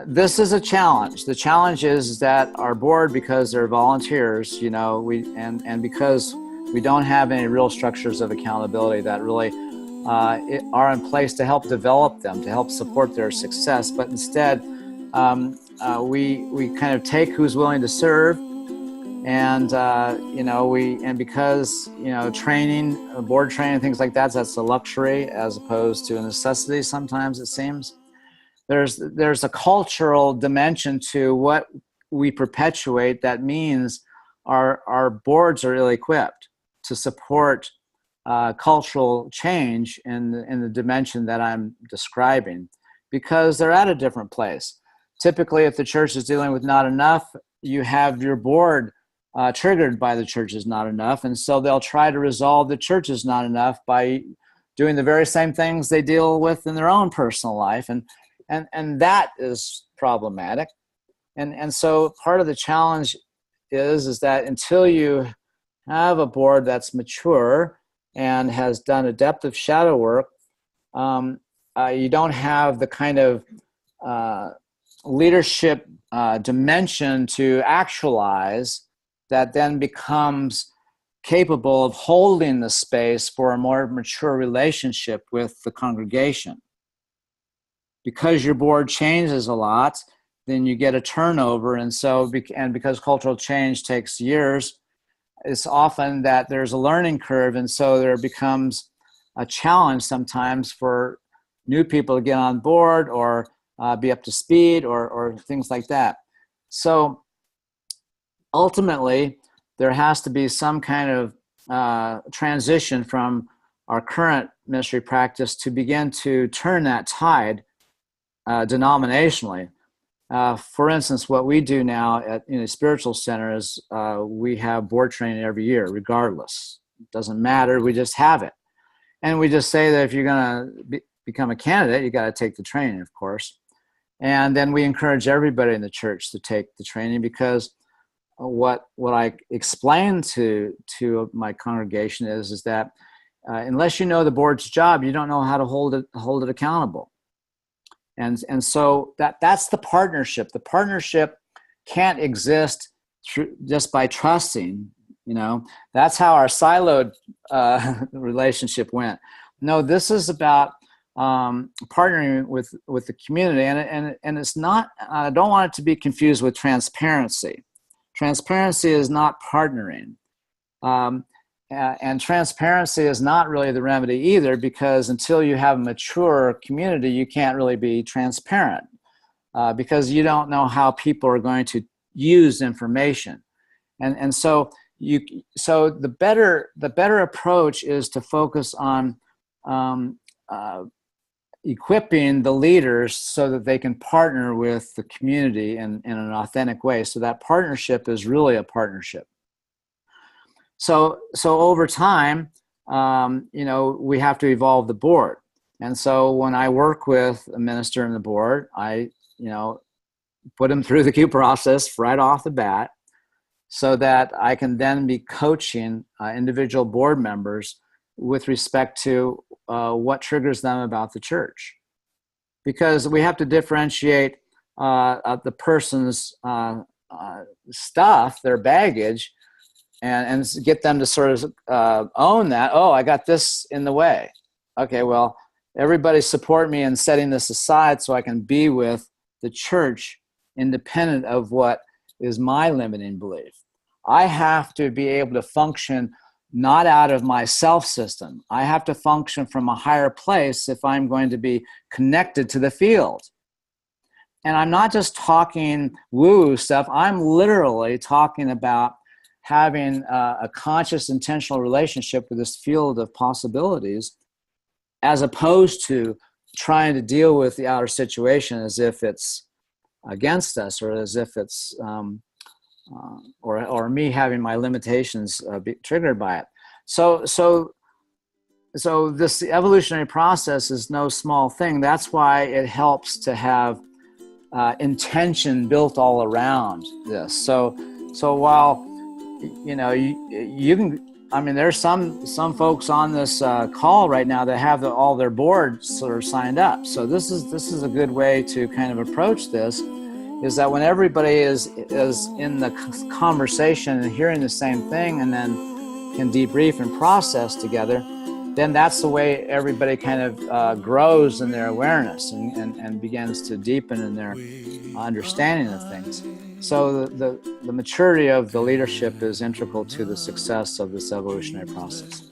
this is a challenge. The challenge is that our board, because they're volunteers, and because we don't have any real structures of accountability that really are in place to help develop them, to help support their success. But instead, we kind of take who's willing to serve, and because training, board training, things like that's a luxury as opposed to a necessity. Sometimes it seems there's a cultural dimension to what we perpetuate that means our boards are ill-equipped to support cultural change in the dimension that I'm describing, because they're at a different place. Typically, if the church is dealing with not enough, you have your board triggered by the church is not enough, and so they'll try to resolve the church is not enough by doing the very same things they deal with in their own personal life, and that is problematic. And so part of the challenge is that until you have a board that's mature and has done a depth of shadow work, you don't have the kind of leadership dimension to actualize that then becomes capable of holding the space for a more mature relationship with the congregation. Because your board changes a lot, then you get a turnover, and because cultural change takes years, it's often that there's a learning curve, and so there becomes a challenge sometimes for new people to get on board or be up to speed or things like that. So ultimately, there has to be some kind of transition from our current ministry practice to begin to turn that tide denominationally. For instance, what we do now in a spiritual center is we have board training every year, regardless. It doesn't matter, we just have it. And we just say that if you're going to become a candidate, you got to take the training, of course. And then we encourage everybody in the church to take the training, because what I explain to my congregation is that unless you know the board's job, you don't know how to hold it accountable. And so that's the partnership. The partnership can't exist just by trusting. That's how our siloed relationship went. No, this is about partnering with the community, and it's not. I don't want it to be confused with transparency. Transparency is not partnering. And transparency is not really the remedy either, because until you have a mature community, you can't really be transparent because you don't know how people are going to use information. And so the better approach is to focus on equipping the leaders so that they can partner with the community in an authentic way. So that partnership is really a partnership. So over time, we have to evolve the board. And so when I work with a minister in the board, I, put them through the Q process right off the bat, so that I can then be coaching individual board members with respect to what triggers them about the church. Because we have to differentiate the person's stuff, their baggage, and get them to sort of own that. Oh, I got this in the way. Okay, well, everybody support me in setting this aside so I can be with the church independent of what is my limiting belief. I have to be able to function not out of my self system. I have to function from a higher place if I'm going to be connected to the field. And I'm not just talking woo stuff. I'm literally talking about having a conscious, intentional relationship with this field of possibilities, as opposed to trying to deal with the outer situation as if it's against us, or as if it's, or me having my limitations be triggered by it. So this evolutionary process is no small thing. That's why it helps to have intention built all around this. So while you I mean, there's some folks on this call right now that have all their boards sort of signed up. So this is a good way to kind of approach this. Is that when everybody is in the conversation and hearing the same thing, and then can debrief and process together, then that's the way everybody kind of grows in their awareness and begins to deepen in their understanding of things. So the maturity of the leadership is integral to the success of this evolutionary process.